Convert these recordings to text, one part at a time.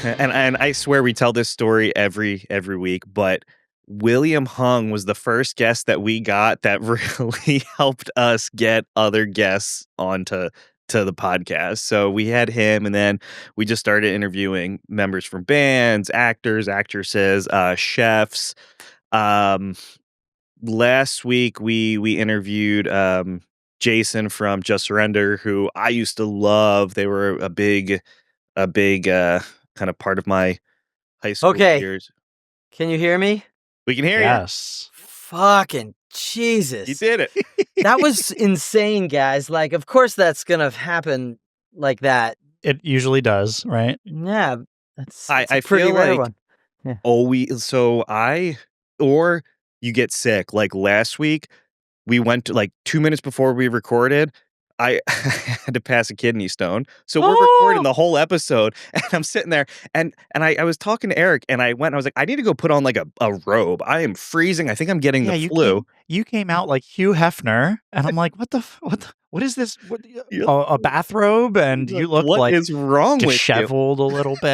and I swear we tell this story every week, but William Hung was the first guest that we got that really helped us get other guests onto the podcast. So we had him, and then we just started interviewing members from bands, actors, actresses, chefs. Last week we interviewed Jason from Just Surrender, who I used to love. They were a big kind of part of my high school years. Can you hear me? We can hear you. Yes. Fucking Jesus. You did it. That was insane, guys. Like, of course that's going to happen like that. It usually does, right? Yeah. That's I a pretty feel rare like one. Yeah. or you get sick. Like last week, we went to like 2 minutes before we recorded. I had to pass a kidney stone. So we're recording the whole episode, and I'm sitting there, and I was talking to Eric, and I was like, I need to go put on like a robe. I am freezing. I think I'm getting the flu. You came out like Hugh Hefner, and I'm like, what is this? A bathrobe? And you look what like is wrong disheveled with you? a little bit.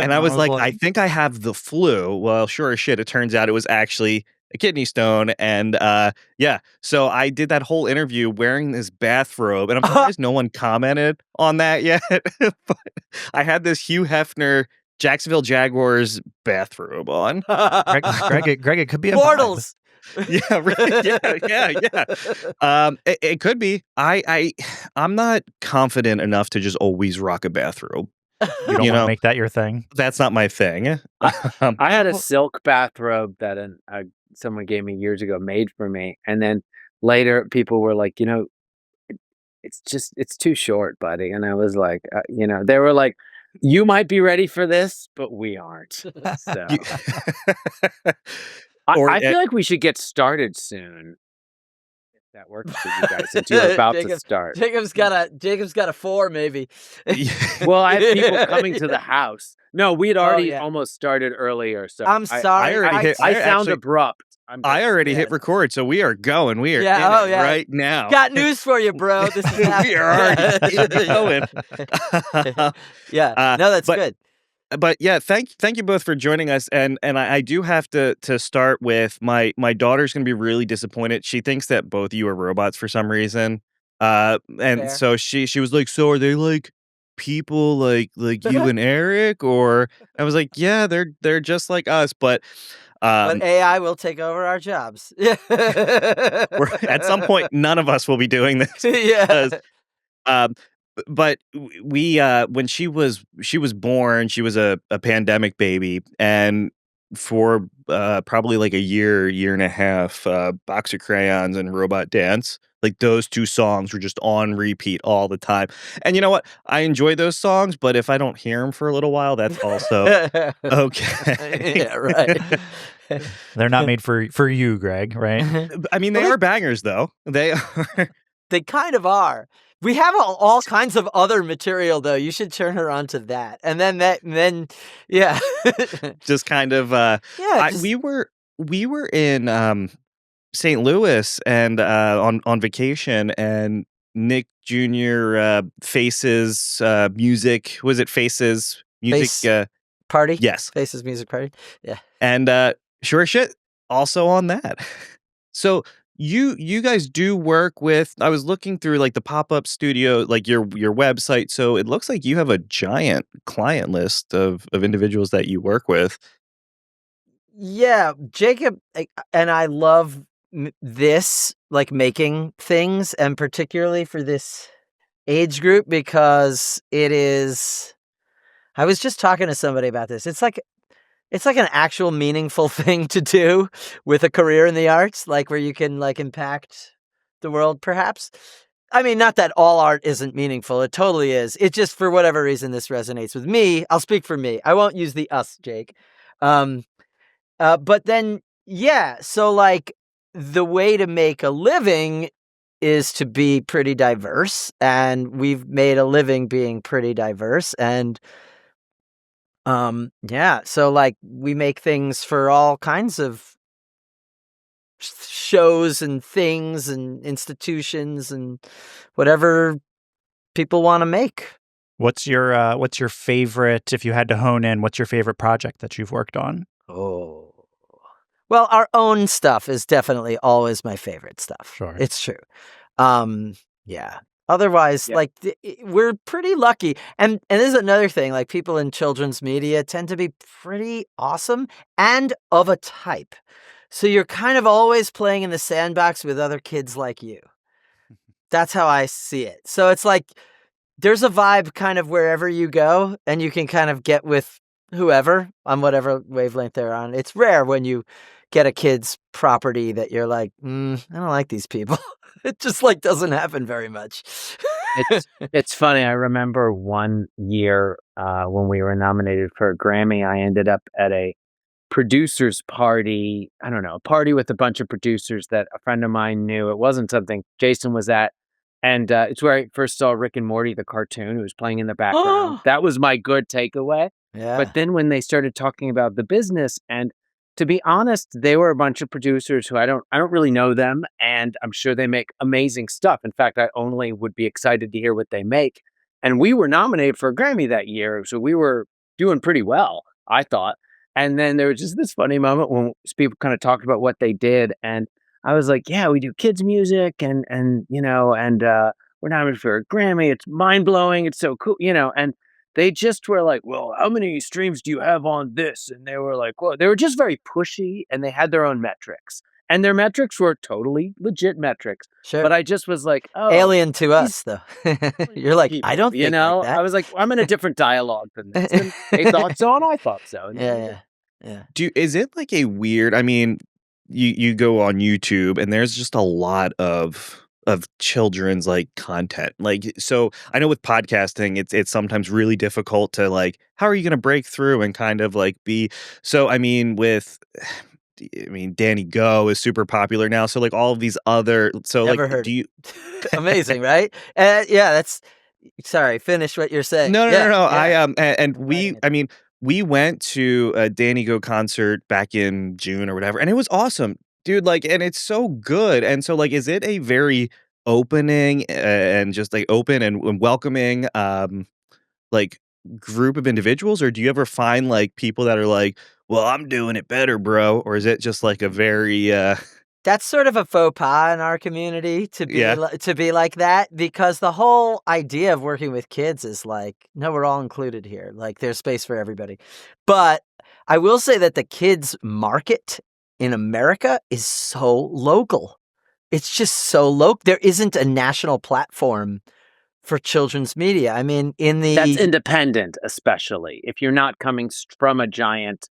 And I was like, I think I have the flu. Well, sure as shit, it turns out it was actually a kidney stone. And so I did that whole interview wearing this bathrobe, and I'm surprised no one commented on that yet. But I had this Hugh Hefner Jacksonville Jaguars bathrobe on. Greg, it could be a Mortals. Yeah, right. Yeah. It could be. I'm not confident enough to just always rock a bathrobe. You don't want to make that your thing. That's not my thing. I had a silk bathrobe that someone gave me years ago, made for me, and then later people were like, it's too short, buddy. And I was like, they were like, you might be ready for this, but we aren't. So. I feel like we should get started soon. If that works for you guys, since you're about to start. Jacob's got a 4, maybe. Well, I have people coming to the house. No, we'd already almost started earlier. So I'm sorry. I sound abrupt. I already hit record, so we are going. We are in it right now. Got news for you, bro. This is we are already going. No, that's good. But yeah, thank you both for joining us. And I do have to start with my daughter's going to be really disappointed. She thinks that both of you are robots for some reason. Fair. So she was like, so are they like people like you and Eric? Or I was like, yeah, they're just like us, but AI will take over our jobs. Yeah. At some point, none of us will be doing this. Yeah. But we when she was born, she was a pandemic baby, and for probably like a year and a half, Box of Crayons and Robot Dance, like those two songs were just on repeat all the time. And you know what? I enjoy those songs, but if I don't hear them for a little while, that's also okay. Yeah, right. They're not made for you, Greg, right? I mean, they are bangers, though. They are. They kind of are. We have all kinds of other material, though. You should turn her on to that, and then yeah, just kind of we were in St. Louis and on vacation, and Nick Jr. Faces music. Was it Faces music party? Yes, Faces music party. Yeah, and sure as shit, also on that. So. You guys do work with, I was looking through like the pop-up studio, like your website. So it looks like you have a giant client list of individuals that you work with. Yeah, Jacob and I love this, like making things, and particularly for this age group, because it is, I was just talking to somebody about this. It's like an actual meaningful thing to do with a career in the arts, like where you can like impact the world, perhaps. I mean, not that all art isn't meaningful. It totally is. It just, for whatever reason, this resonates with me. I'll speak for me. I won't use the us, Jake. But then, yeah, so like the way to make a living is to be pretty diverse. And we've made a living being pretty diverse. And so like we make things for all kinds of shows and things and institutions and whatever people want to make. What's your favorite, if you had to hone in, what's your favorite project that you've worked on? Oh. Well, our own stuff is definitely always my favorite stuff. Sure. It's true. Yeah. Otherwise, Yep. we're pretty lucky. And this is another thing, like people in children's media tend to be pretty awesome and of a type. So you're kind of always playing in the sandbox with other kids like you. That's how I see it. So it's like there's a vibe kind of wherever you go, and you can kind of get with whoever on whatever wavelength they're on. It's rare when you get a kid's property that you're like, I don't like these people. It just like doesn't happen very much. It's funny. I remember one year when we were nominated for a Grammy, I ended up at a producer's party. I don't know, a party with a bunch of producers that a friend of mine knew. It wasn't something Jason was at. And it's where I first saw Rick and Morty, the cartoon, who was playing in the background. That was my good takeaway. Yeah. But then when they started talking about the business, and to be honest, they were a bunch of producers who I don't really know them, and I'm sure they make amazing stuff. In fact, I only would be excited to hear what they make. And we were nominated for a Grammy that year, so we were doing pretty well, I thought. And then there was just this funny moment when people kind of talked about what they did, and I was like, yeah, we do kids music and we're nominated for a Grammy. It's mind blowing. It's so cool, and they just were like, well, how many streams do you have on this? And they were like, well, they were just very pushy, and they had their own metrics, and their metrics were totally legit metrics. Sure. But I just was like, oh, alien to us though. You're like, people, I don't think like that. I was like, I'm in a different dialogue than this. And they thought so, and I thought so. And Yeah. Is it like a weird? I mean, you go on YouTube and there's just a lot of children's like content. Like, so I know with podcasting, it's sometimes really difficult to like, how are you going to break through and kind of like be? So I mean, Danny Go is super popular now. So like all of these other, so Never like, heard do you? Amazing, right? Yeah, that's. Sorry, finish what you're saying. No. Yeah. We went to a Danny Go concert back in June or whatever, and it was awesome, dude. Like, and it's so good. And so, like, is it a very opening and just like open and welcoming, like group of individuals, or do you ever find like people that are like, "Well, I'm doing it better, bro," or is it just like a very, That's sort of a faux pas in our community to be Yeah. to be like that, because the whole idea of working with kids is like, no, we're all included here. Like there's space for everybody. But I will say that the kids market in America is so local. It's just so local. There isn't a national platform for children's media. I mean, that's independent, especially if you're not coming from a giant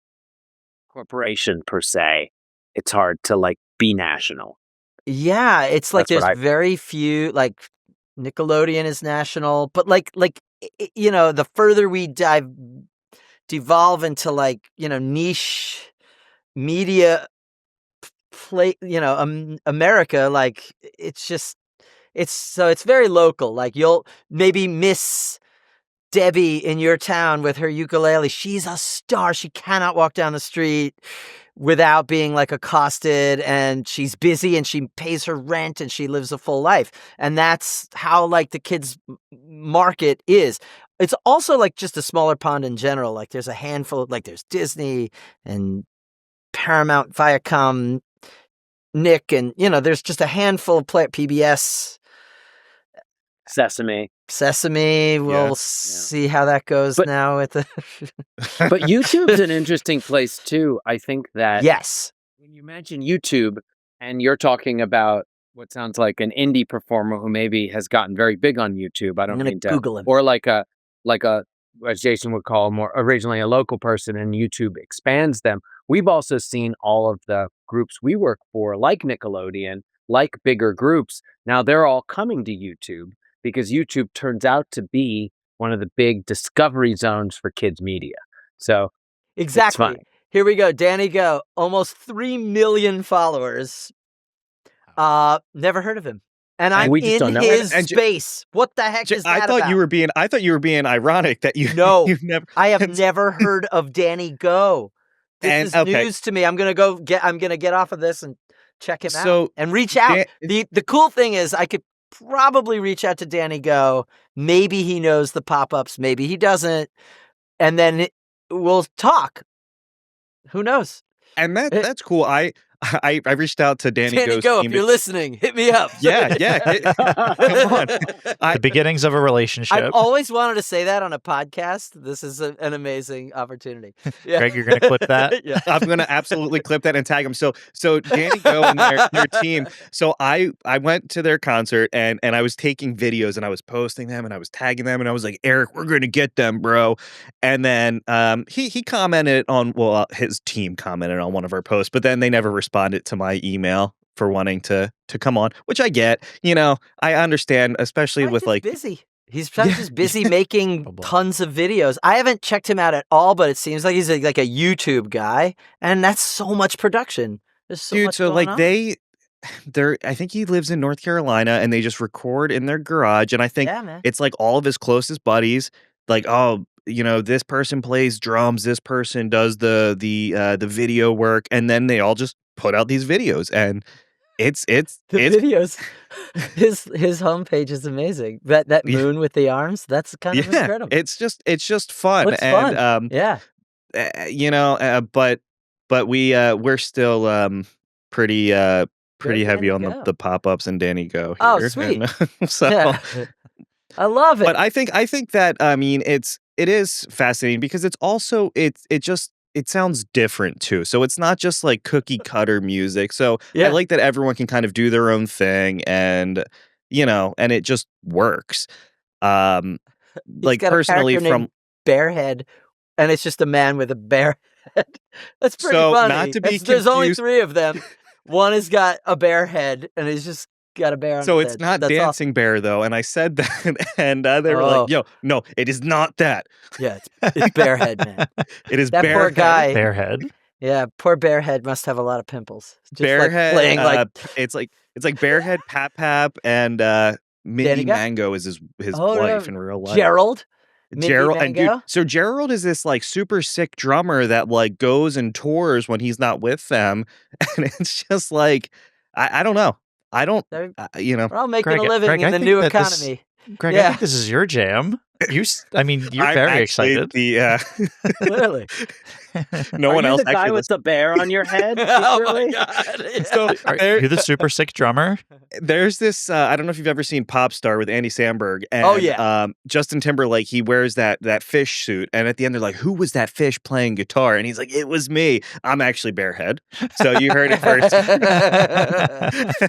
corporation per se. It's hard to like be national. Yeah, it's like That's what there's very few, like Nickelodeon is national, but the further we devolve into like, niche media play, America, like it's very local. Like you'll maybe miss Debbie in your town with her ukulele. She's a star. She cannot walk down the street without being like accosted, and she's busy and she pays her rent and she lives a full life. And that's how like the kids market is. It's also like just a smaller pond in general. Like there's a handful of, like there's Disney and Paramount, Viacom, Nick, and there's just a handful of PBS. Sesame. We'll see how that goes now with the. But YouTube's an interesting place too. I think that yes, when you mention YouTube and you're talking about what sounds like an indie performer who maybe has gotten very big on YouTube. I don't mean to Google him. Or like a as Jason would call more originally a local person, and YouTube expands them. We've also seen all of the groups we work for, like Nickelodeon, like bigger groups. Now they're all coming to YouTube, because YouTube turns out to be one of the big discovery zones for kids media. So exactly. Here we go. Danny Go, almost 3 million followers. Never heard of him. And I'm in his space. What the heck is that I thought you were being ironic that you. No, you've never. I have never heard of Danny Go. This is news to me. I'm gonna get off of this and check him out and reach out. The cool thing is I could probably reach out to Danny Go. Maybe he knows the pop-ups, maybe he doesn't. And then we'll talk. Who knows? And that's cool. I reached out to Danny Go's Go, team. if you're listening, hit me up. Yeah. Come on. The beginnings of a relationship. I've always wanted to say that on a podcast. This is an amazing opportunity. Yeah. Greg, you're going to clip that? Yeah. I'm going to absolutely clip that and tag them. So Danny Go and their team. So I went to their concert and I was taking videos and I was posting them and I was tagging them and I was like, Eric, we're going to get them, bro. And then he commented on, his team commented on one of our posts, but then they never responded to my email for wanting to come on, which I get. I understand, especially with like busy. He's just busy making tons of videos. I haven't checked him out at all, but it seems like he's like a YouTube guy, and that's so much production. There's so much going on. I think he lives in North Carolina, and they just record in their garage, and I think it's like all of his closest buddies, like, oh, this person plays drums, this person does the video work, and then they all just put out these videos, and it's videos. His homepage is amazing. That moon with the arms, that's kind of incredible. It's just fun. It's fun. But we're still pretty heavy on the pop-ups and Danny Go here. Oh, sweet. So I love it. But I think that it is fascinating because it's also it sounds different too. So it's not just like cookie cutter music. So I like that everyone can kind of do their own thing and and it just works. Like personally from Bearhead, and it's just a man with a bear head. That's pretty funny. Not to be There's only 3 of them. One has got a bear head and he's just got a bear on So his it's head. not That's Dancing awesome. Bear though, and I said that, and they were like, "Yo, no, it is not that." Yeah, it's Bearhead, man. It is that Bearhead. Poor guy. Bearhead. Yeah, poor Bearhead must have a lot of pimples. Just Bearhead, like playing it's like Bearhead, Pap, and Mindy Mango is his wife in real life. Gerald. Gerald, and dude, so Gerald is this like super sick drummer that like goes and tours when he's not with them, and it's just like I don't know. We're all making Greg, a living Greg, in the new economy. Greg, I think this is your jam. You're very excited. Really? No one else. The guy with the bear on your head. Oh my god! Yeah. So you're the super sick drummer. There's this. I don't know if you've ever seen Pop Star with Andy Samberg. And, Justin Timberlake. He wears that fish suit, and at the end they're like, "Who was that fish playing guitar?" And he's like, "It was me. I'm actually Bearhead." So you heard it first.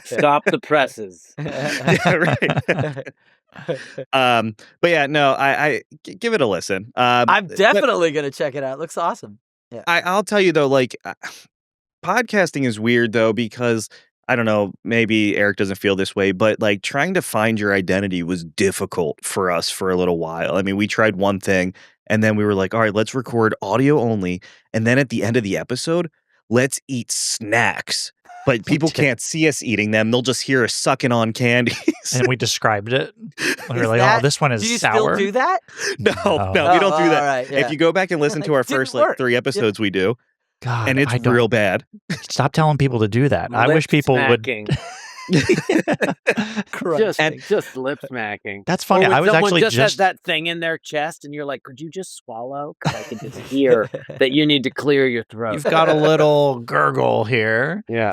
Stop the presses. Yeah, right. But yeah, no, I give it a listen. I'm definitely gonna check it out. It looks awesome. Yeah, I'll tell you though, like podcasting is weird though because I don't know, maybe Eric doesn't feel this way, but like trying to find your identity was difficult for us for a little while. I mean, we tried one thing and then we were like, all right, let's record audio only, and then at the end of the episode, let's eat snacks. But people can't see us eating them. They'll just hear us sucking on candies. And we described it. We were like, oh, this one is sour. Do you still do that? No, we don't do that. Right, yeah. If you go back and listen to our first 3 episodes, we do. God, and it's real bad. Stop telling people to do that. I wish people would. just lip smacking. That's funny. I was actually just has that thing in their chest, and you're like, "Could you just swallow? Because I can just hear that you need to clear your throat. You've got a little gurgle here." Yeah,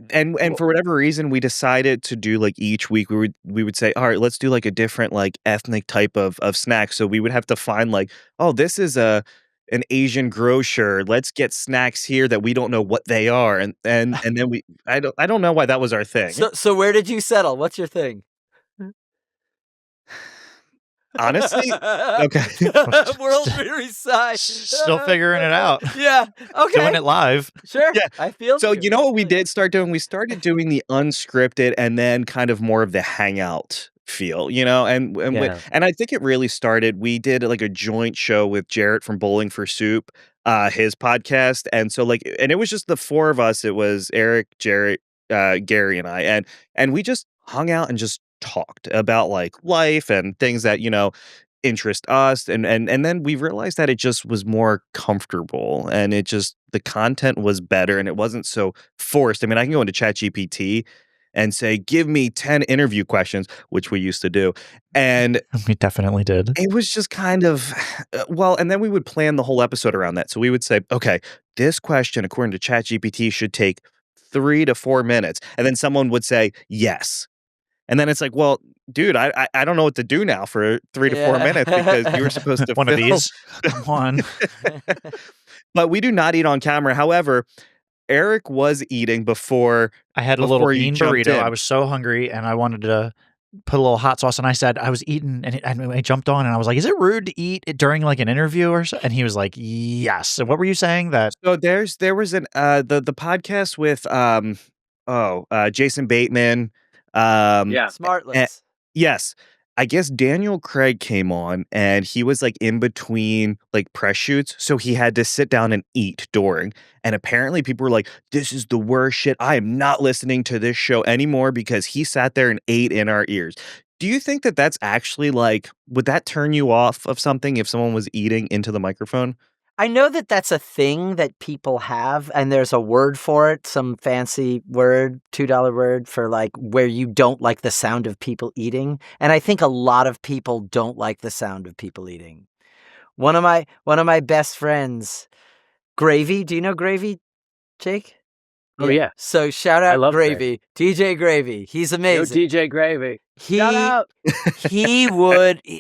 and for whatever reason, we decided to do like each week we would say, all right, let's do like a different like ethnic type of snack. So we would have to find like, oh, this is an Asian grocer. Let's get snacks here that we don't know what they are, and then I don't know why that was our thing. So where did you settle? What's your thing? Honestly, okay. World Series side. Still figuring it out. Yeah. Okay. Doing it live. Sure. Yeah. I feel so. You know what we did start doing? We started doing the unscripted and then kind of more of the hangout feel, and I think it really started. We did like a joint show with Jarrett from Bowling for Soup, his podcast, and so and it was just the 4 of us. It was Eric, Jarrett, Gary, and I, and we just hung out and just talked about like life and things that interest us, and then we realized that it just was more comfortable, and it just the content was better, and it wasn't so forced. I mean, I can go into ChatGPT and say, give me 10 interview questions, which we used to do. And We definitely did. it was just kind of, well, and then we would plan the whole episode around that. So we would say, okay, this question, according to ChatGPT, should take 3 to 4 minutes. And then someone would say, yes. And then it's like, well, dude, I don't know what to do now for 3 to 4 minutes because you were supposed to One of these. Come on. But we do not eat on camera. However, Eric was eating before I had a little you bean jumped burrito. in. I was so hungry and I wanted to put a little hot sauce, and I said I was eating, and I jumped on and I was like, is it rude to eat it during like an interview or so? And he was like, yes. And what were you saying? That So there was an the podcast with Jason Bateman. Yeah. Smartless. Yes. I guess Daniel Craig came on and he was like in between like press shoots. So he had to sit down and eat during. And apparently people were like, this is the worst shit. I am not listening to this show anymore because he sat there and ate in our ears. Do you think that that's actually like, would that turn you off of something if someone was eating into the microphone? I know that that's a thing that people have, and there's a word for it, some fancy word, $2 word for like where you don't like the sound of people eating. And I think a lot of people don't like the sound of people eating. One of my best friends, Gravy. Do you know Gravy, Jake? Oh, yeah. So shout I out love Gravy, DJ Gravy. He's Yo, amazing. DJ Gravy. Shout out.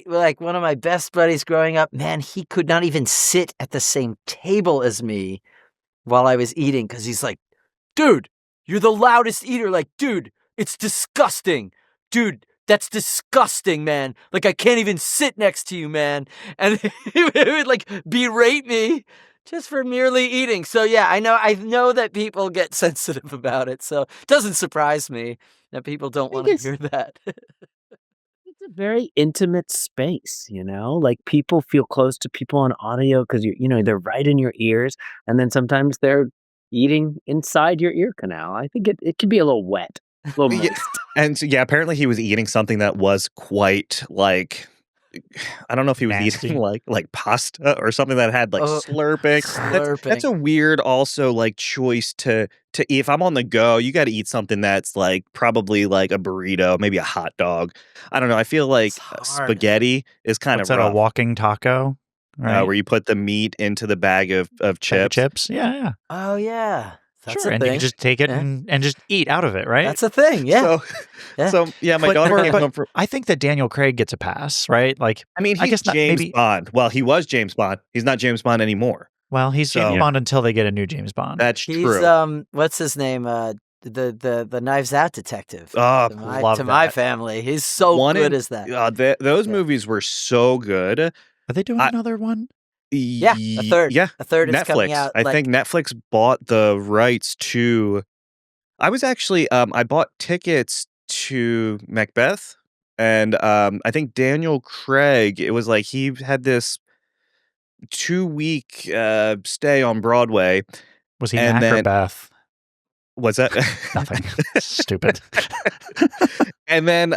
Like one of my best buddies growing up, man, he could not even sit at the same table as me while I was eating because he's like, dude, you're the loudest eater. Like, dude, it's disgusting. Dude, that's disgusting, man. Like, I can't even sit next to you, man. And he would like berate me just for merely eating. So yeah, I know that people get sensitive about it. So it doesn't surprise me that people don't want to hear that. It's a very intimate space, like people feel close to people on audio because they're right in your ears. And then sometimes they're eating inside your ear canal. I think it can be a little wet, a little moist. And so, yeah, apparently he was eating something that was quite like, I don't know if he was Nasty. eating like pasta or something that had like slurping. That's a weird also like choice to eat. If I'm on the go, you got to eat something that's like probably like a burrito, maybe a hot dog. I don't know. I feel like spaghetti is kind What's of that, rough. a walking taco? Right? Where you put the meat into the bag of Bag of chips. chips. Yeah. Oh yeah. That's Sure. a And thing. you can just take it and just eat out of it, right? That's a thing, yeah. So my daughter came home from. I think that Daniel Craig gets a pass, right? Like, I mean, I he's guess not, James maybe- Bond. Well, he was James Bond. He's not James Bond anymore. well, he's James So- Bond until they get a new James Bond. That's He's true. what's his name? The Knives Out detective. Oh, love to my that. family. He's so One good and- as that. Those movies were so good. Are they doing I- another one? Yeah, a third. Yeah, A third is Netflix. coming out. I think Netflix bought the rights to. I was actually I bought tickets to Macbeth, and I think Daniel Craig. It was like he had this 2-week stay on Broadway. Was he and then- Macbeth? What's that? Nothing. Stupid. And then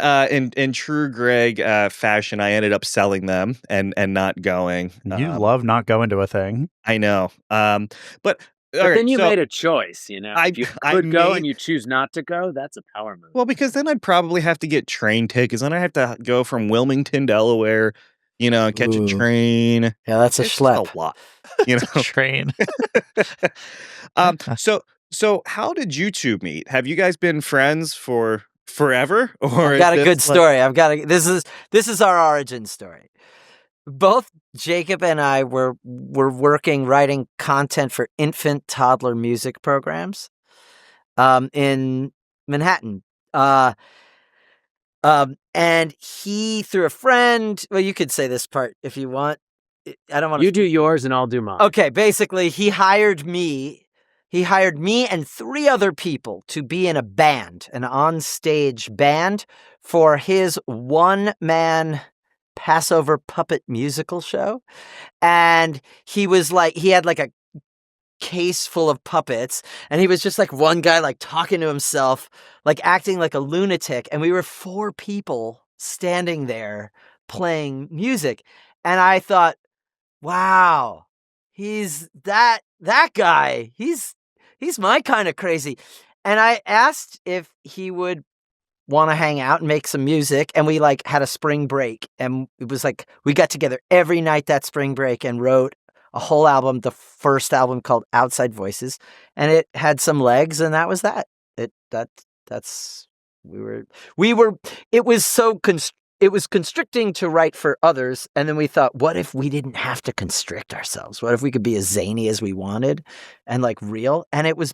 in true Greg fashion, I ended up selling them and not going. You love not going to a thing. I know. But But then you made a choice, if you could go and you choose not to go, that's a power move. Well, because then I'd probably have to get train tickets. Then I have to go from Wilmington, Delaware, catch a Ooh. train. Yeah, that's a It's schlep. a lot. Train. So how did you two meet? Have you guys been friends for forever? Or I've got a is good this, story. This is our origin story. Both Jacob and I were writing content for infant toddler music programs in Manhattan. And he, through a friend, well, you could say this part if you want. I don't want to. You do yours and I'll do mine. Okay, basically, he hired me and 3 other people to be in a band, an on-stage band for his one-man Passover puppet musical show. And he had like a case full of puppets, and he was just like one guy like talking to himself, like acting like a lunatic. And we were 4 people standing there playing music. And I thought, wow, he's that guy. He's my kind of crazy. And I asked if he would want to hang out and make some music. And we like had a spring break, and it was like we got together every night that spring break and wrote a whole album, the first album called Outside Voices, and it had some legs, and that was that. That's we were it was so it was constricting to write for others, and then we thought, what if we didn't have to constrict ourselves? What if we could be as zany as we wanted and like real? And it was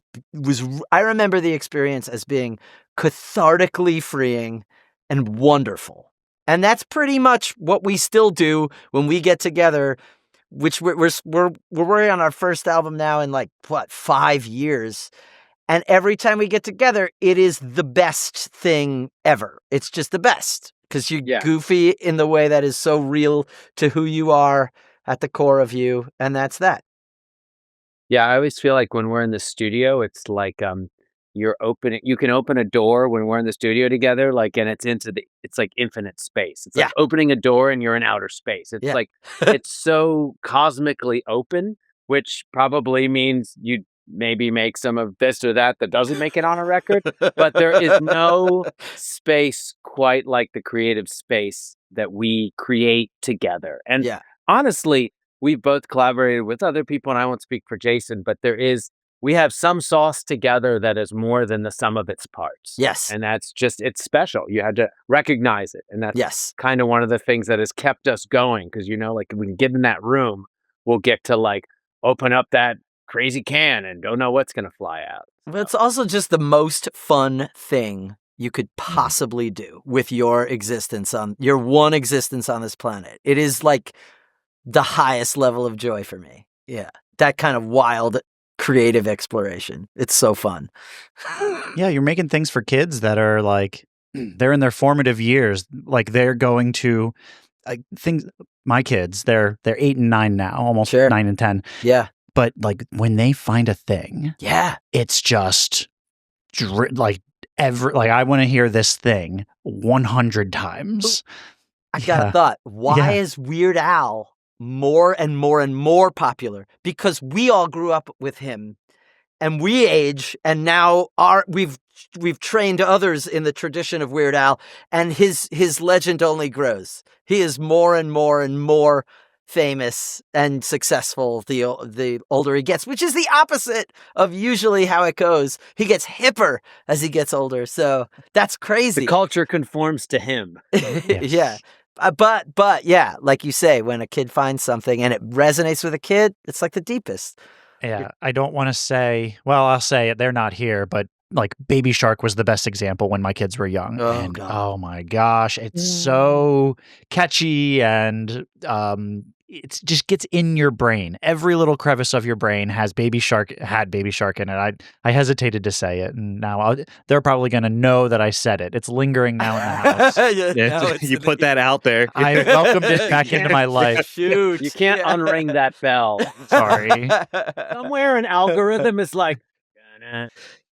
I remember the experience as being cathartically freeing and wonderful. And that's pretty much what we still do when we get together, which we're working on our first album now in like 5 years. And every time we get together, it is the best thing ever. It's just the best. Because you're goofy in the way that is so real to who you are at the core of you, and that's that. Yeah, I always feel like when we're in the studio, it's like you can open a door when we're in the studio together, like, and it's like infinite space. It's like opening a door and you're in outer space. It's like it's so cosmically open, which probably means you maybe make some of this or that doesn't make it on a record, but there is no space quite like the creative space that we create together. And honestly, we've both collaborated with other people, and I won't speak for Jason, but we have some sauce together that is more than the sum of its parts. Yes. And that's it's special. You had to recognize it. And that's kind of one of the things that has kept us going. Because, like, when we get in that room, we'll get to like open up that crazy can and don't know what's going to fly out. But it's also just the most fun thing you could possibly do with your one existence on this planet. It is like the highest level of joy for me. Yeah. That kind of wild creative exploration. It's so fun. Yeah, you're making things for kids that are like, they're in their formative years. Like they're going to things. My kids, they're 8 and 9 now, almost 9 and 10. Yeah. But like when they find a thing, it's just like I want to hear this thing 100 times. I got a thought. Why is Weird Al more and more and more popular? Because we all grew up with him, and we age, and now we've trained others in the tradition of Weird Al, and his legend only grows. He is more and more and more famous and successful the older he gets, which is the opposite of usually how it goes. He gets hipper as he gets older, so that's crazy. The culture conforms to him. Yeah. But yeah, like you say, when a kid finds something and it resonates with a kid, it's like the deepest. Yeah, I don't want to say, well, I'll say it, they're not here, but like Baby Shark was the best example when my kids were young. Oh my gosh, it's so catchy, and it just gets in your brain. Every little crevice of your brain had Baby Shark in it. I hesitated to say it, and now they're probably going to know that I said it. It's lingering now in the house. You put that out there. I welcomed it back into my life. Shoot, you can't unring that bell. Sorry. Somewhere an algorithm is like,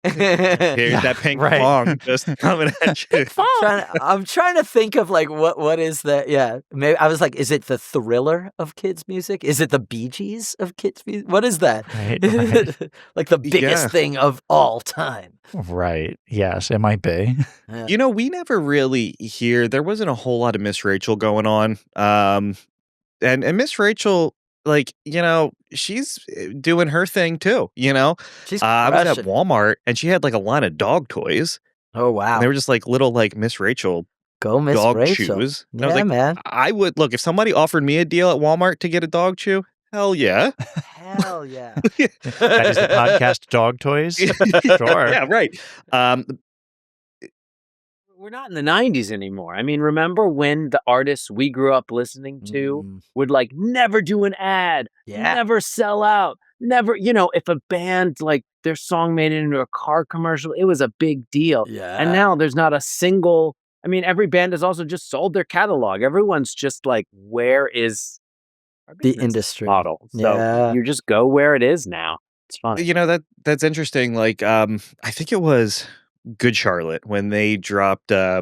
here's that pink fong just coming at you. I'm trying to think of like what is that? Yeah, maybe I was like, is it the Thriller of kids music? Is it the Bee Gees of kids music? What is that? Right. Like the biggest thing of all time. Right. Yes, it might be. Yeah. We never really there wasn't a whole lot of Miss Rachel going on. And Miss Rachel, like, she's doing her thing too, She's I was at Walmart and she had like a line of dog toys. Oh, wow. And they were just like little like Miss Rachel Go Miss dog Rachel. chews. And Yeah, I was like, man. I would look if somebody offered me a deal at Walmart to get a dog chew. Hell yeah. Hell yeah. That is the podcast dog toys. Sure. Yeah, right. we're not in the 90s anymore. I mean, remember when the artists we grew up listening to would like never do an ad, never sell out, never, if a band like their song made it into a car commercial, it was a big deal. Yeah. And now there's not a single, every band has also just sold their catalog. Everyone's just like, where is our The business industry model? So you just go where it is now. It's fun. That's interesting. Like, I think it was Good Charlotte when they dropped their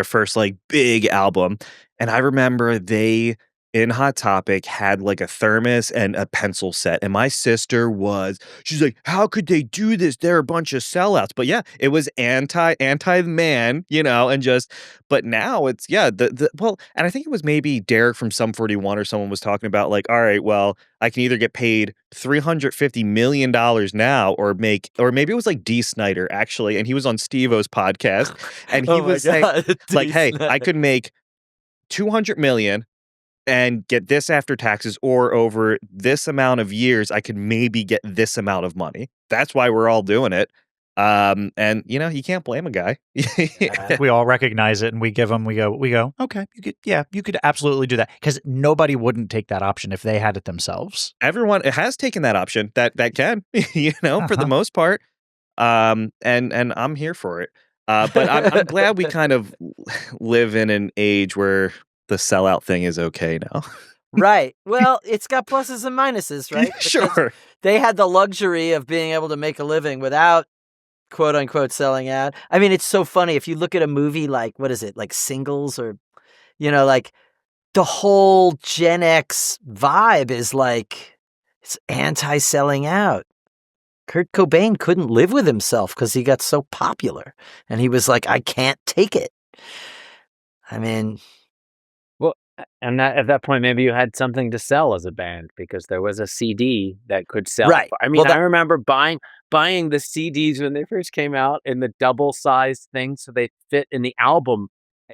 first like big album, and I remember they in Hot Topic had like a thermos and a pencil set. And my sister she's like, how could they do this? They're a bunch of sellouts. But yeah, it was anti man, but now it's, and I think it was maybe Derek from Sum 41 or someone was talking about like, all right, well, I can either get paid $350 million now or maybe it was like D. Snyder actually. And he was on Steve-O's podcast and he was saying like, hey, I could make 200 million and get this after taxes, or over this amount of years, I could maybe get this amount of money. That's why we're all doing it. And you can't blame a guy. We all recognize it and we go, okay, you could absolutely do that. Because nobody wouldn't take that option if they had it themselves. Everyone has taken that option that can, for the most part. And I'm here for it. But I'm glad we kind of live in an age where the sellout thing is okay now. Right. Well, it's got pluses and minuses, right? Sure. They had the luxury of being able to make a living without quote unquote selling out. I mean, it's so funny. If you look at a movie like, what is it, like Singles, or, like the whole Gen X vibe is like, it's anti-selling out. Kurt Cobain couldn't live with himself because he got so popular. And he was like, I can't take it. I mean... And at that point, maybe you had something to sell as a band because there was a CD that could sell. Right. I mean, I remember buying the CDs when they first came out in the double-sized thing so they fit in the album.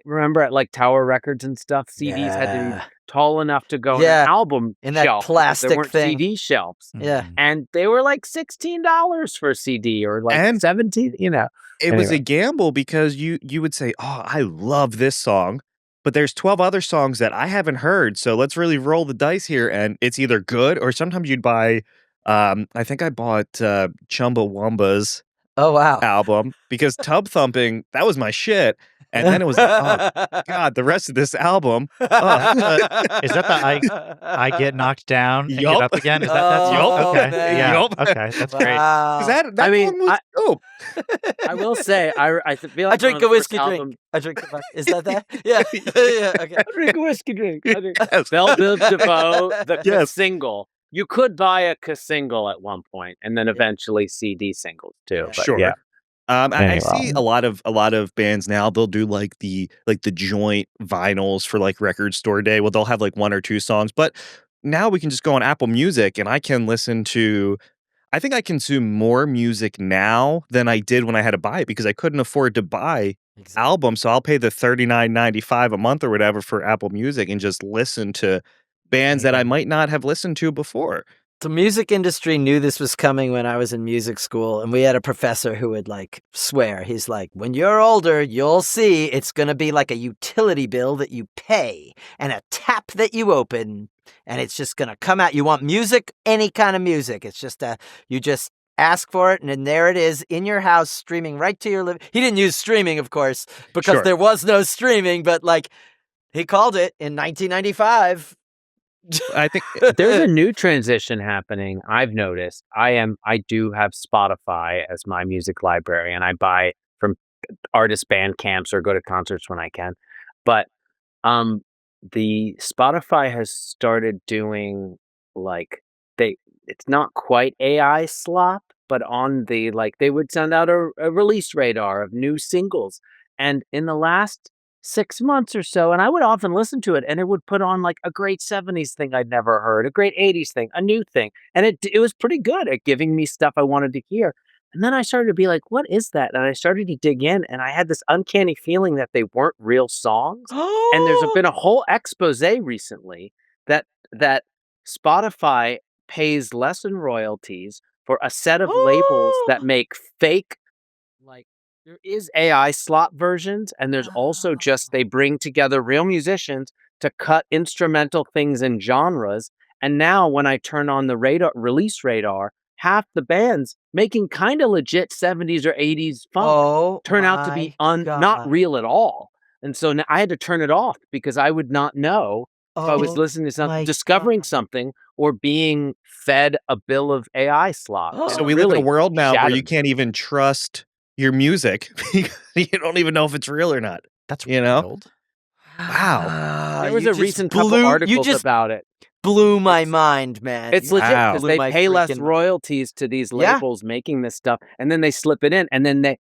Remember at like Tower Records and stuff, CDs had to be tall enough to go in an album in that shelf. plastic there weren't thing. CD shelves. Yeah. And they were like $16 for a CD or like $17, It was a gamble because you would say, oh, I love this song. But there's 12 other songs that I haven't heard, so let's really roll the dice here, and it's either good or sometimes you'd buy, I think I bought Chumbawamba's album because Tub Thumping, that was my shit, and then it was like, oh, God, the rest of this album. Is that the I get knocked down and get up again? Is that's okay. Man. Yeah. Yup. Okay, that's great. That one was dope. I will say, I feel like I drink a whiskey drink. I drink a Is that? Yeah. Yeah. Okay. I drink a whiskey drink. Belle Biv DeVoe, the single. You could buy a single at one point, and then eventually CD singles too. But sure. Yeah. I see a lot of bands now. They'll do like the joint vinyls for like record store day. Well, they'll have like one or two songs, but now we can just go on Apple Music and I can listen to. I think I consume more music now than I did when I had to buy it because I couldn't afford to buy albums. So I'll pay the $39.95 a month or whatever for Apple Music and just listen to bands that I might not have listened to before. The music industry knew this was coming when I was in music school, and we had a professor who would like swear. He's like, when you're older, you'll see it's going to be like a utility bill that you pay and a tap that you open, and it's just going to come out. You want music, any kind of music. It's just you just ask for it, and then there it is in your house, streaming right to your living. He didn't use streaming, of course, because there was no streaming, but like he called it in 1995. I think there's a new transition happening. I've noticed. I do have Spotify as my music library, and I buy from artist band camps or go to concerts when I can. But the Spotify has started doing like it's not quite AI slop, but on the they would send out a release radar of new singles, and in the last 6 months or so, and I would often listen to it, and it would put on like a great 70s thing I'd never heard, a great 80s thing, a new thing, and it was pretty good at giving me stuff I wanted to hear. And then I started to be like, what is that? And I started to dig in, and I had this uncanny feeling that they weren't real songs. And there's been a whole expose recently that Spotify pays less in royalties for a set of labels that make fake, like, there is AI slot versions, and there's also just they bring together real musicians to cut instrumental things in genres. And now when I turn on the release radar, half the bands making kind of legit 70s or 80s funk turn out to be not real at all. And so now I had to turn it off because I would not know if I was listening to something, discovering something, or being fed a bill of AI slop. So we live in a world now where you can't even trust your music. You don't even know if it's real or not. That's wild. Wow. There was a recent couple articles about it. Blew my mind, man. It's legit because Blew they my pay less freaking- royalties to these labels making this stuff, and then they slip it in, and then they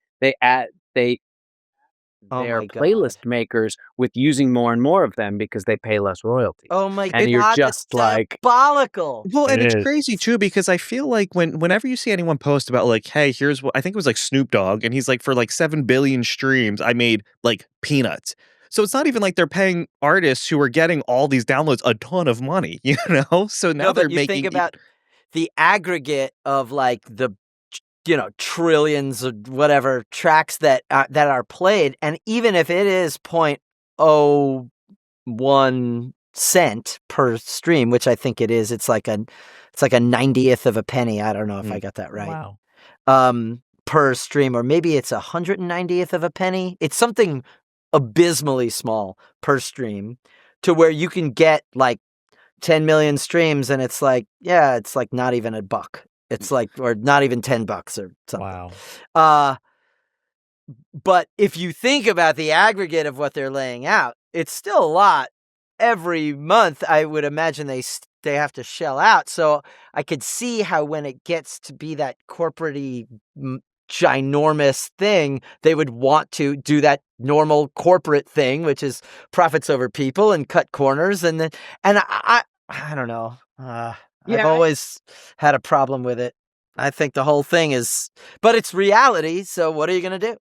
Oh they're my God. playlist makers with using more and more of them because they pay less royalties. Oh my God. And you're just like, diabolical. Well, and it's is. crazy too because I feel like whenever you see anyone post about like, hey, here's what I think it was like Snoop Dogg, and he's like, for like 7 billion streams, I made like peanuts. So it's not even like they're paying artists who are getting all these downloads a ton of money, you know? So now No, they're but you making think about the aggregate of like the trillions or whatever tracks that are played, and even if it is 0.01 cent per stream, which I think it is, it's like a 90th of a penny. I don't know if I got that right. Wow. Per stream, or maybe it's 190th of a penny. It's something abysmally small per stream, to where you can get like 10 million streams, and it's like not even $1. It's like, or not even $10 or something. Wow. But if you think about the aggregate of what they're laying out, it's still a lot. Every month, I would imagine they have to shell out. So I could see how when it gets to be that corporate-y, ginormous thing, they would want to do that normal corporate thing, which is profits over people and cut corners. And I don't know. I've always had a problem with it. I think the whole thing is, but it's reality. So what are you going to do?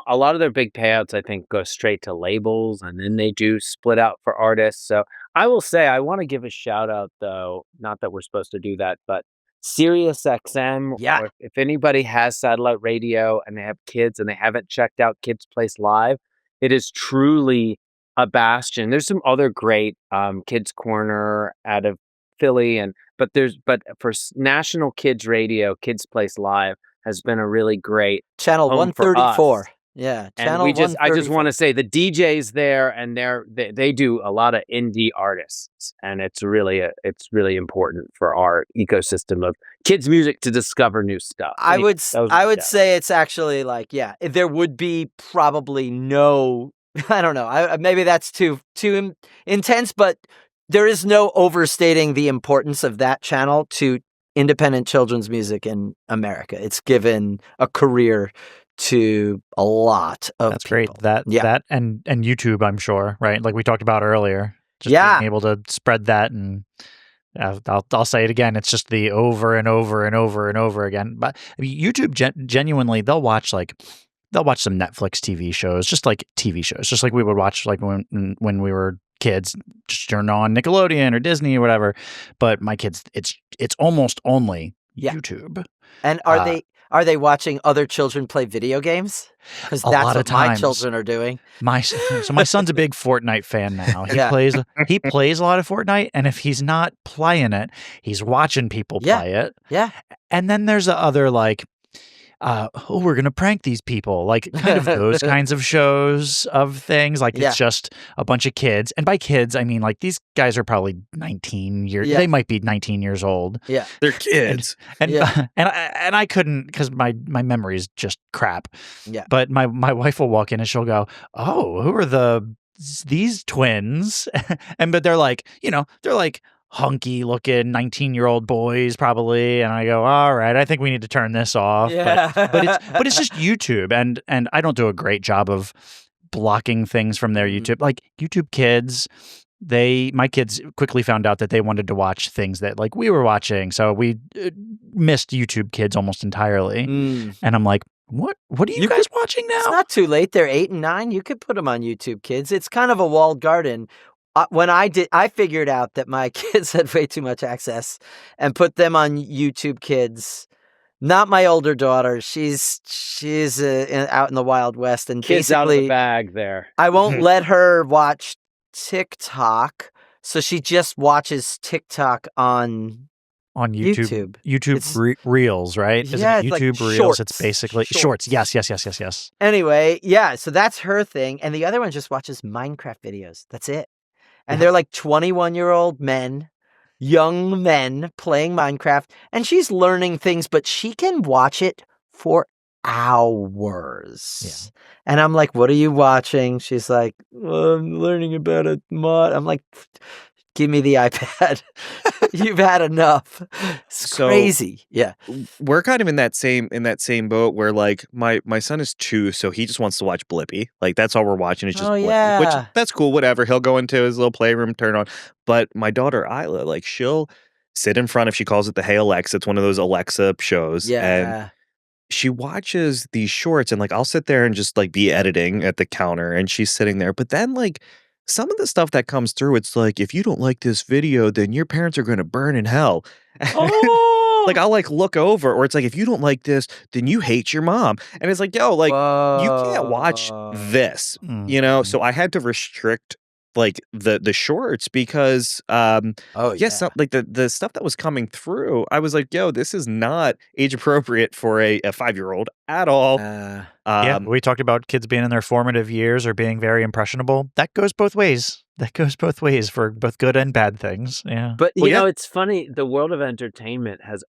a lot of their big payouts, I think, go straight to labels, and then they do split out for artists. So I will say, I want to give a shout out, though, not that we're supposed to do that, but Sirius XM, Yeah. or if anybody has satellite radio and they have kids and they haven't checked out Kids Place Live, it is truly a bastion. There's some other great Kids Corner out of Philly, but for national kids radio, Kids Place Live has been a really great channel home for 134. us. Yeah, And channel I just 134. want to say the DJs there, and they do a lot of indie artists, and it's really important for our ecosystem of kids music to discover new stuff. I Anyway, would say it's actually like, there would be probably no, I don't know, maybe that's too intense, but there is no overstating the importance of that channel to independent children's music in America. It's given a career to a lot of That's people. great. That and YouTube, I'm sure, right? Like we talked about earlier. Just being able to spread that, and I'll say it again. It's just the over and over and over and over again. But I mean, YouTube genuinely, they'll watch some Netflix TV shows, just like TV shows, just like we would watch like when we were kids, just turn on Nickelodeon or Disney or whatever. But my kids, it's almost only YouTube. And are they watching other children play video games? Because that's what my children are doing. So my son's a big Fortnite fan now. He plays a lot of Fortnite, and if he's not playing it, he's watching people play it. Yeah. And then there's the other like, we're gonna prank these people, like kind of those kinds of shows of things. Like it's just a bunch of kids, and by kids I mean like these guys are probably 19 years. They might be 19 years old. Yeah, they're kids, and I couldn't, because my memory is just crap. Yeah, but my wife will walk in and she'll go, "Oh, who are these twins?" but they're like, they're like hunky looking 19-year-old boys probably, and I go, all right, I think we need to turn this off. But it's just YouTube, and I don't do a great job of blocking things from their YouTube. Like YouTube Kids, my kids quickly found out that they wanted to watch things that like we were watching, so we missed YouTube Kids almost entirely. And I'm like, what are you guys watching now? It's not too late. They're 8 and 9. You could put them on YouTube Kids. It's kind of a walled garden. When I figured out that my kids had way too much access and put them on YouTube Kids. Not my older daughter. She's out in the Wild West, and kids basically out of the bag there. I won't let her watch TikTok, so she just watches TikTok on YouTube. YouTube Reels, right? Isn't it YouTube Reels? Shorts. It's basically shorts. Yes. Anyway, so that's her thing, and the other one just watches Minecraft videos. That's it. And they're like 21-year-old men, young men playing Minecraft, and she's learning things, but she can watch it for hours. And I'm like, what are you watching? She's like, well, I'm learning about a mod. I'm like, give me the iPad. You've had enough. It's crazy. Yeah. We're kind of in that same boat where like my son is 2, so he just wants to watch Blippi. Like that's all we're watching is just Blippi, which that's cool, whatever. He'll go into his little playroom, turn on. But my daughter Isla, like she'll sit in front of, she calls it the Hey Alexa. It's one of those Alexa shows. And she watches these shorts and like I'll sit there and just like be editing at the counter and she's sitting there. But then like some of the stuff that comes through, it's like, if you don't like this video, then your parents are going to burn in hell. Like I'll like look over, or it's like, if you don't like this, then you hate your mom. And it's like, yo, like you can't watch this, you know? So I had to restrict like the shorts because like the stuff that was coming through, I was like, yo, this is not age appropriate for a 5-year-old at all. We talked about kids being in their formative years or being very impressionable. That goes both ways. That goes both ways for both good and bad things. Yeah. But you know, it's funny, the world of entertainment has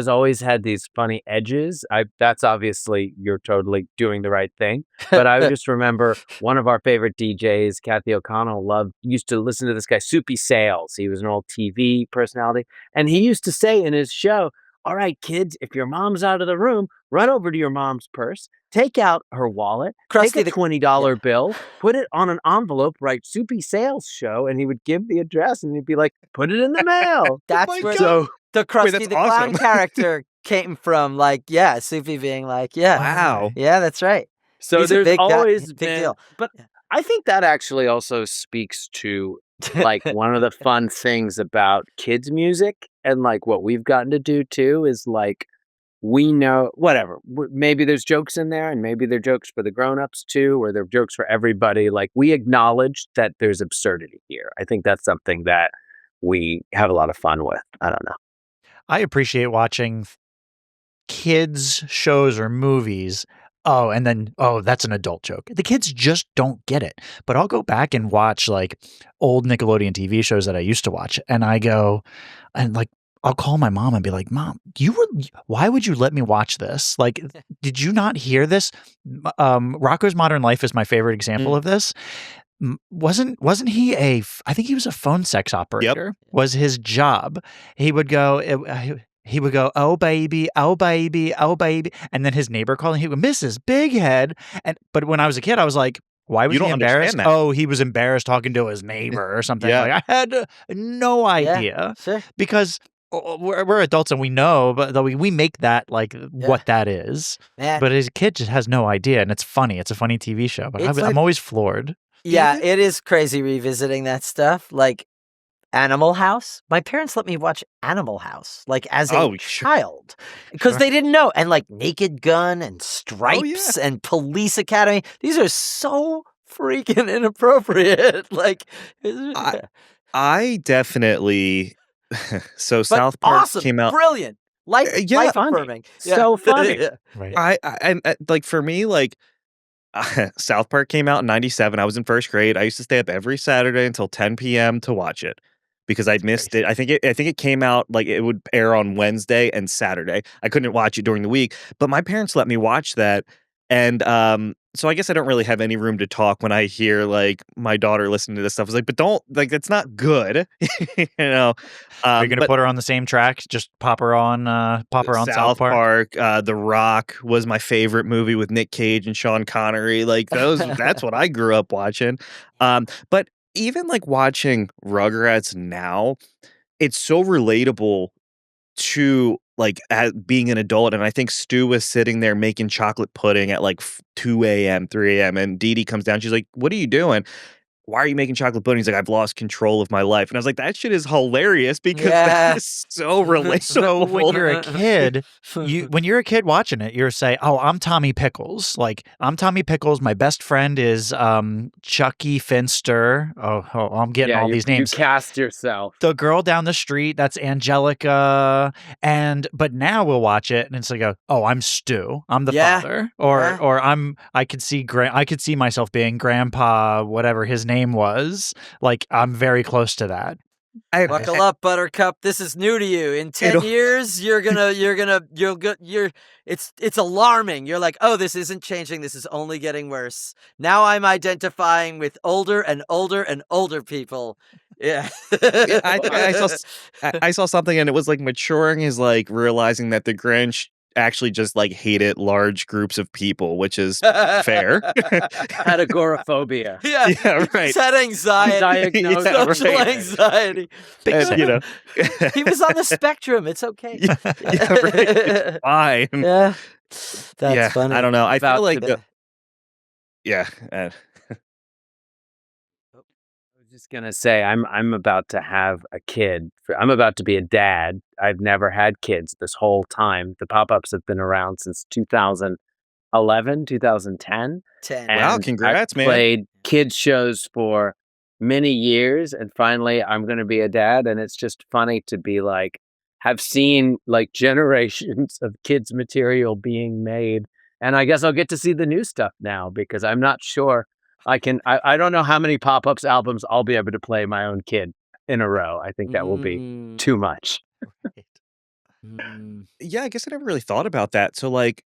always had these funny edges. That's obviously, you're totally doing the right thing. But I just remember one of our favorite DJs, Kathy O'Connell, used to listen to this guy, Soupy Sales. He was an old TV personality. And he used to say in his show, all right, kids, if your mom's out of the room, run over to your mom's purse, take out her wallet, take a $20 bill, put it on an envelope, write Soupy Sales Show, and he would give the address, and he'd be like, put it in the mail. That's where the Krusty the Clown character came from. Like, Soupy being like, wow. Yeah, that's right. So He's there's always big deal. But I think that actually also speaks to like one of the fun things about kids' music, and like what we've gotten to do too is like, we know whatever, maybe there's jokes in there and maybe they're jokes for the grown-ups too, or they're jokes for everybody. Like we acknowledge that there's absurdity here. I think that's something that we have a lot of fun with. I don't know. I appreciate watching kids shows or movies. And then that's an adult joke. The kids just don't get it. But I'll go back and watch like old Nickelodeon TV shows that I used to watch, and I go and like I'll call my mom and be like, "Mom, why would you let me watch this? Like, did you not hear this?" Rocko's Modern Life is my favorite example of this. Wasn't he I think he was a phone sex operator. Was his job. He would go, oh baby, oh baby, oh baby. And then his neighbor called and he would go, Mrs. Bighead. But when I was a kid, I was like, why was he embarrassed? Oh, he was embarrassed talking to his neighbor or something. Like, I had no idea. Sure. Because we're adults and we know, but we make that like what that is. But his kid just has no idea. And it's funny. It's a funny TV show. But I'm always floored. Yeah, it is crazy revisiting that stuff. Like Animal House. My parents let me watch Animal House, like as a child, because they didn't know. And like Naked Gun and Stripes and Police Academy. These are so freaking inappropriate. Like, I definitely. So South Park came out, brilliant, life affirming, so funny. Right. I like for me like. South Park came out in 97. I was in first grade. I used to stay up every Saturday until 10 p.m. to watch it because I missed it. I think it came out like it would air on Wednesday and Saturday. I couldn't watch it during the week, but my parents let me watch that. And so I guess I don't really have any room to talk when I hear like my daughter listening to this stuff. It's like, but don't like it's not good, you know. Are you going to put her on the same track? Just pop her on South Park. The Rock was my favorite movie with Nick Cage and Sean Connery. Like that's what I grew up watching. But even like watching Rugrats now, it's so relatable to like being an adult. And I think Stu was sitting there making chocolate pudding at like 2 a.m., 3 a.m. And Dee Dee comes down. She's like, what are you doing? Why are you making chocolate pudding? He's like, I've lost control of my life. And I was like, that shit is hilarious because that is so relatable. So when you're a kid, when you're a kid watching it, you're saying, oh, I'm Tommy Pickles. Like, I'm Tommy Pickles. My best friend is Chucky Finster. Oh, I'm getting all these names. You cast yourself. The girl down the street, that's Angelica. But now we'll watch it and it's like, oh, I'm Stu. I'm the father. Or I could see myself being Grandpa, whatever his name was. Like, I'm very close to that. Buckle up, Buttercup. This is new to you. In 10 years, it's alarming. You're like, oh, this isn't changing. This is only getting worse. Now I'm identifying with older and older and older people. Yeah. I think I saw something, and it was like maturing is like realizing that the Grinch actually just like hated large groups of people, which is fair. Had agoraphobia. Yeah, right. He's had anxiety, social anxiety. And, he was on the spectrum. It's okay. Right. It's fine. Yeah, that's funny. I don't know. I feel like, I was just gonna say, I'm about to have a kid. I'm about to be a dad. I've never had kids this whole time. The pop-ups have been around since 2011, 2010. Wow, congrats, man. I played kids shows for many years, and finally I'm going to be a dad, and it's just funny to be like, have seen like generations of kids material being made, and I guess I'll get to see the new stuff now because I'm not sure I don't know how many pop-ups albums I'll be able to play my own kid in a row. I think that will be too much. Yeah, I guess I never really thought about that. So like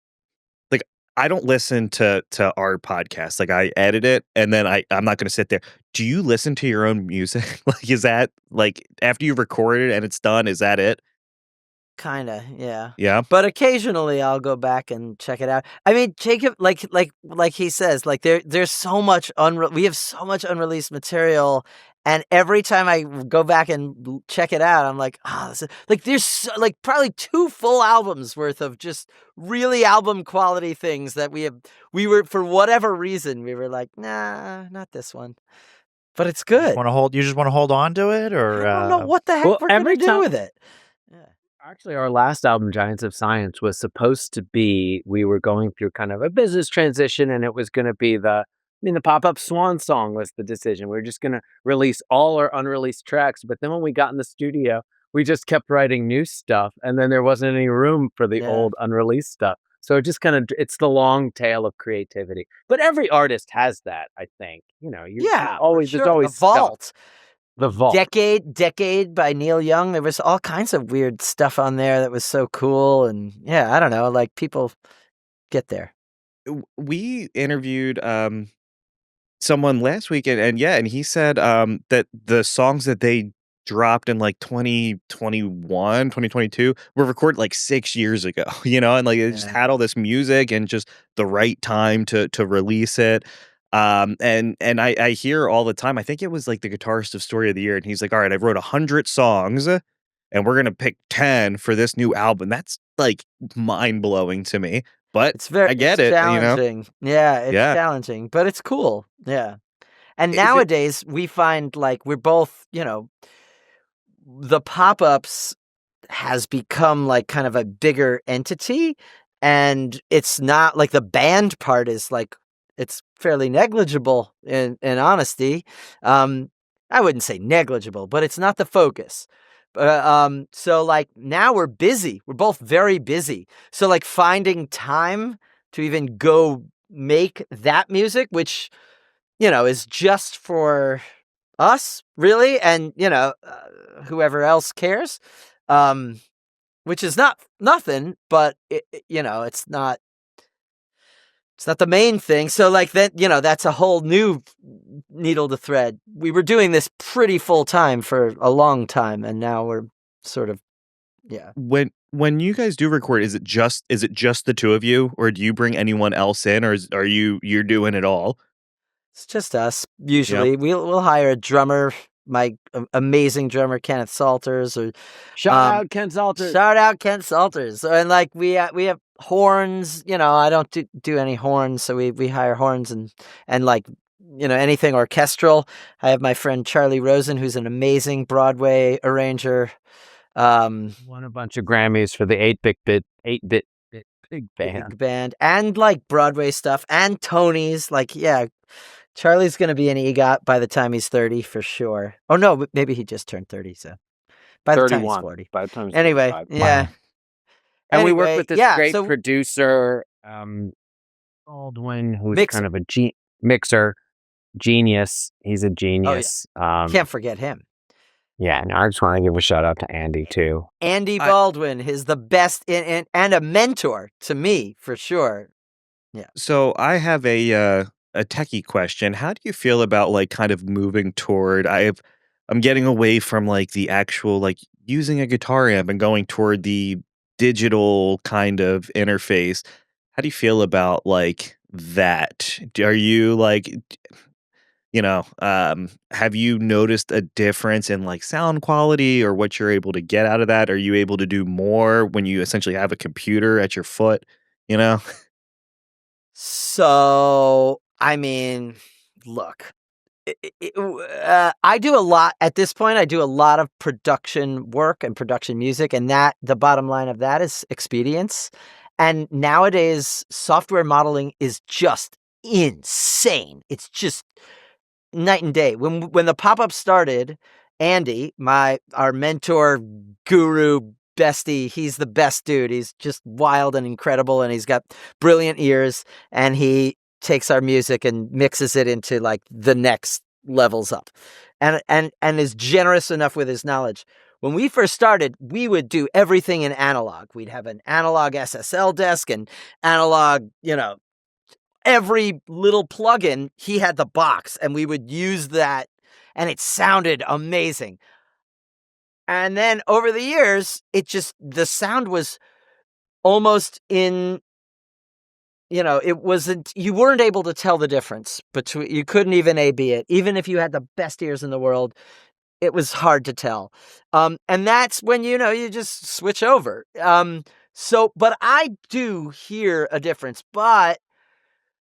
I don't listen to our podcast. Like I edit it and then I'm not going to sit there. Do you listen to your own music? Like is that like after you record it and it's done, is that it? Kinda, yeah. Yeah. But occasionally I'll go back and check it out. I mean, Jacob, like he says, like there's so much we have so much unreleased material, and every time I go back and check it out, I'm like, there's like probably 2 full albums worth of just really album quality things that we were for whatever reason we were like, nah, not this one. But it's good. You just want to hold on to it, or I don't know what the heck we're gonna do with it. Actually, our last album, Giants of Science, was supposed to be, we were going through kind of a business transition, and it was going to be the pop-up swan song was the decision. We were just going to release all our unreleased tracks. But then when we got in the studio, we just kept writing new stuff, and then there wasn't any room for the old unreleased stuff. So it just kind of, it's the long tail of creativity. But every artist has that, I think. There's always the vault. Stuff. The Vault. Decade by Neil Young. There was all kinds of weird stuff on there that was so cool. And I don't know, like people get there. We interviewed someone last week and he said that the songs that they dropped in like 2021, 2022 were recorded like 6 years ago, and like it just had all this music and just the right time to release it. And I hear all the time, I think it was like the guitarist of Story of the Year, and he's like, all right, I wrote 100 songs and we're going to pick 10 for this new album. That's like mind blowing to me, but I get it. Challenging. Yeah. It's challenging, but it's cool. Yeah. And nowadays we find like we're both, the pop-ups has become like kind of a bigger entity, and it's not like the band part is like, it's fairly negligible in honesty. I wouldn't say negligible, but it's not the focus. So like now we're busy. We're both very busy. So like finding time to even go make that music, which, is just for us really. And, whoever else cares, which is not nothing, but it's not the main thing. So like that, that's a whole new needle to thread. We were doing this pretty full time for a long time, and now we're sort of, When you guys do record, is it just the two of you, or do you bring anyone else in, or are you're doing it all? It's just us. Usually we'll hire a drummer, my amazing drummer, Kenneth Salters, or shout out Ken Salters. Shout out Ken Salters. And like we have horns, I don't do any horns, so we hire horns and like, anything orchestral. I have my friend Charlie Rosen, who's an amazing Broadway arranger. Won a bunch of Grammys for the 8-bit big band, and like Broadway stuff and Tonys. Like, Charlie's going to be an EGOT by the time he's 30 for sure. Oh no, maybe he just turned 30. So by the time he's 40. By the time he's anyway, 35. yeah. Wow. And we work with this great producer, Aldwin, who's kind of a mixer genius. He's a genius. Oh, yeah. Can't forget him. Yeah, and I just want to give a shout out to Andy too. Andy Baldwin is the best and a mentor to me for sure. Yeah. So I have a techie question. How do you feel about like kind of moving toward I'm getting away from like the actual like using a guitar amp and going toward the digital kind of interface. How do you feel about like that? Are you like have you noticed a difference in like sound quality or what you're able to get out of that? Are you able to do more when you essentially have a computer at your foot, you know? So, I mean, look, I do a lot at this point. I do a lot of production work and production music, and that the bottom line of that is expedience. And nowadays, software modeling is just insane. It's just night and day. When the pop-up started, Andy, our mentor, guru, bestie, he's the best dude. He's just wild and incredible, and he's got brilliant ears, and he takes our music and mixes it into like the next levels up, and is generous enough with his knowledge. When we first started, we would do everything in analog. We'd have an analog SSL desk and analog, every little plugin, he had the box, and we would use that, and it sounded amazing. And then over the years, the sound was almost it wasn't, you weren't able to tell the difference between, you couldn't even A/B it. Even if you had the best ears in the world, it was hard to tell. And that's when, you just switch over. But I do hear a difference, but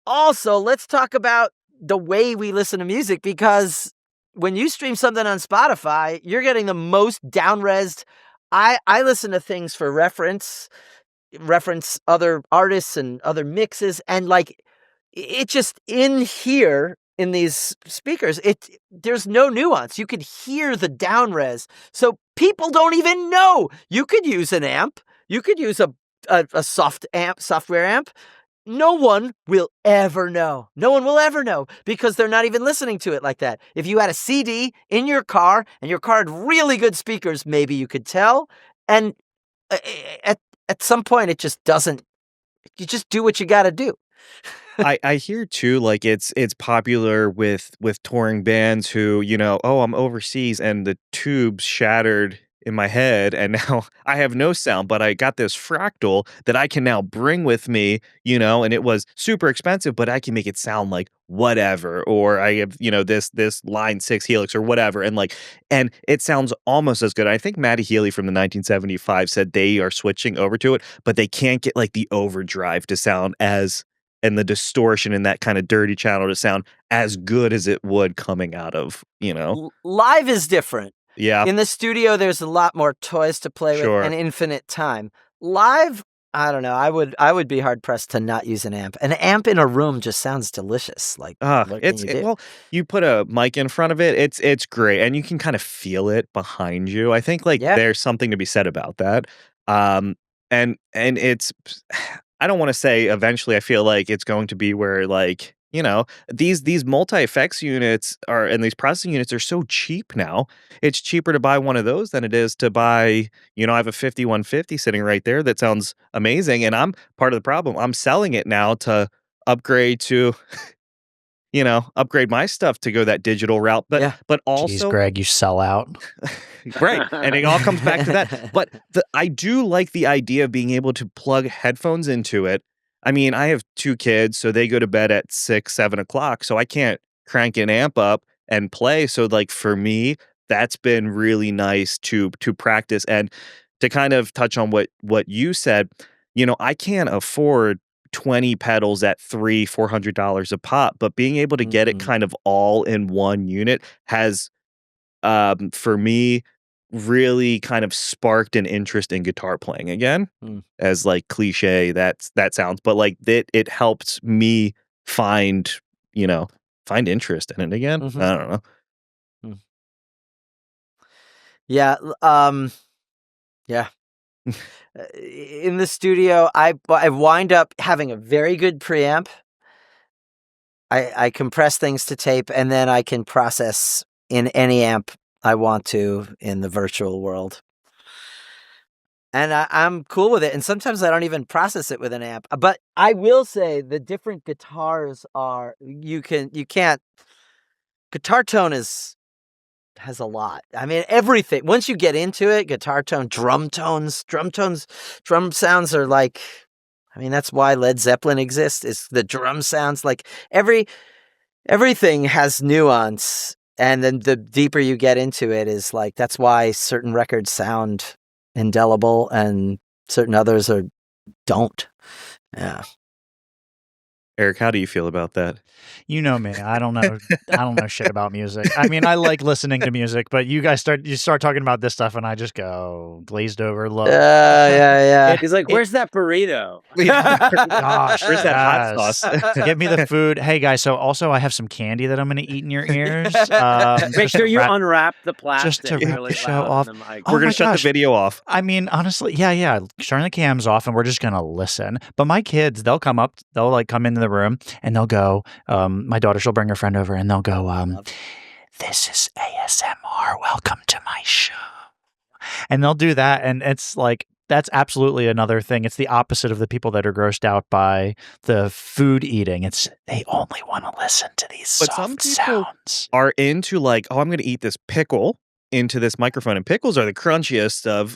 also, let's talk about the way we listen to music, because when you stream something on Spotify, you're getting the most down-resed. I listen to things for reference other artists and other mixes, and like it just in here in these speakers, there's no nuance. You could hear the down-res. So people don't even know. You could use an amp. You could use a software amp. No one will ever know. No one will ever know because they're not even listening to it like that. If you had a CD in your car and your car had really good speakers, maybe you could tell. And at some point, it just doesn't. You just do what you got to do. I hear too, like it's popular with touring bands who, I'm overseas and the tubes shattered in my head and now I have no sound, but I got this fractal that I can now bring with me, and it was super expensive, but I can make it sound like whatever. Or I have, this line 6 Helix or whatever. And it sounds almost as good. I think Matty Healy from the 1975 said they are switching over to it, but they can't get like the overdrive to sound and the distortion in that kind of dirty channel to sound as good as it would coming out of, Live is different. Yeah. In the studio, there's a lot more toys to play with and infinite time. Live, I don't know. I would be hard pressed to not use an amp. An amp in a room just sounds delicious. Like, what can you do? Well, you put a mic in front of it. It's great, and you can kind of feel it behind you. I think there's something to be said about that. And it's, I don't want to say eventually. I feel like it's going to be where these multi-effects units and these processing units are so cheap now. It's cheaper to buy one of those than it is to buy, I have a 5150 sitting right there that sounds amazing. And I'm part of the problem. I'm selling it now to upgrade to, upgrade my stuff to go that digital route. But also, jeez, Greg, you sell out. Right. And it all comes back to that. But I do like the idea of being able to plug headphones into it. I mean, I have 2 kids, so they go to bed at 6, 7 o'clock, so I can't crank an amp up and play. So for me, that's been really nice to practice. And to kind of touch on what you said, I can't afford 20 pedals at $400 a pop, but being able to get it kind of all in one unit has, for me, really kind of sparked an interest in guitar playing again, as cliche that sounds, but it helped me find interest in it again. I don't know. Yeah. Yeah. In the studio, I wind up having a very good preamp. I compress things to tape, and then I can process in any amp I want to in the virtual world. And I'm cool with it. And sometimes I don't even process it with an amp. But I will say the different guitars are, you can't, guitar tone has a lot. I mean, everything. Once you get into it, guitar tone, drum sounds are like, I mean, that's why Led Zeppelin exists, is the drum sounds. Like everything has nuance. And then the deeper you get into it is like, that's why certain records sound indelible and certain others don't. Yeah. Eric, how do you feel about that? You know me. I don't know shit about music. I mean, I like listening to music, but you guys start talking about this stuff, and I just go glazed over look. Yeah. He's like, "Where's that burrito?" Gosh, where's that hot sauce? Give me the food. Hey guys, so also I have some candy that I'm going to eat in your ears. Make sure you unwrap the plastic. Just to wrap really the show loud off. in the mic. We're going to shut the video off. I mean, honestly, yeah. Turn the cams off, and we're just going to listen. But my kids, they'll come into the room, and they'll go, my daughter, she'll bring her friend over, and they'll go, this is ASMR, welcome to my show. And they'll do that, and it's like, that's absolutely another thing. It's the opposite of the people that are grossed out by the food eating. It's, they only want to listen to these soft some people sounds. Are into like, oh, I'm going to eat this pickle into this microphone, and pickles are the crunchiest of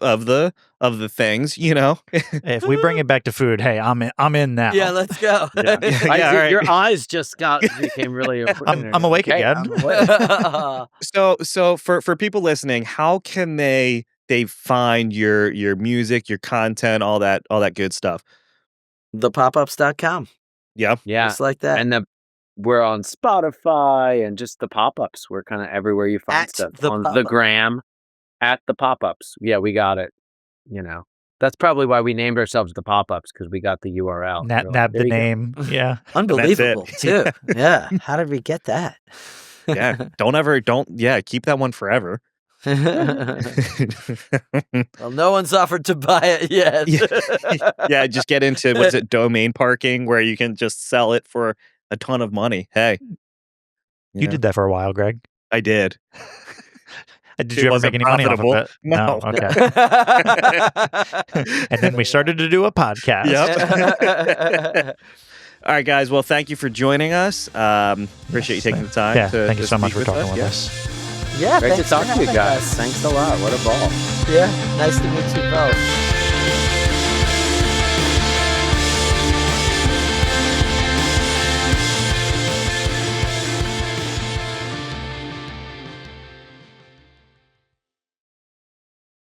the things, you know. If we bring it back to food, hey, I'm in now. Yeah, let's go. Your eyes just became really. I'm awake again. I'm awake. So for people listening, how can they find your music, your content, all that good stuff? Thepopups.com. Yeah. Just like that. And we're on Spotify and just the pop-ups. We're kind of everywhere you find stuff. On the gram, at the pop-ups. Yeah, we got it. You know, that's probably why we named ourselves the pop-ups, because we got the URL. Nabbed the name. Yeah. Unbelievable, too. Yeah. How did we get that? Yeah. Keep that one forever. Well, no one's offered to buy it yet. Yeah, just get into, what's it, domain parking, where you can just sell it for a ton of money. Hey. You did that for a while, Greg. I did. Did you ever make any money off of it? No. Okay. And then we started to do a podcast. Yep. All right, guys. Well, thank you for joining us. Appreciate you taking the time. Yeah, thank you so much for talking with us. Yeah, Great to thanks talk for to you having guys. us. Thanks a lot. What a ball. Yeah, nice to meet you both.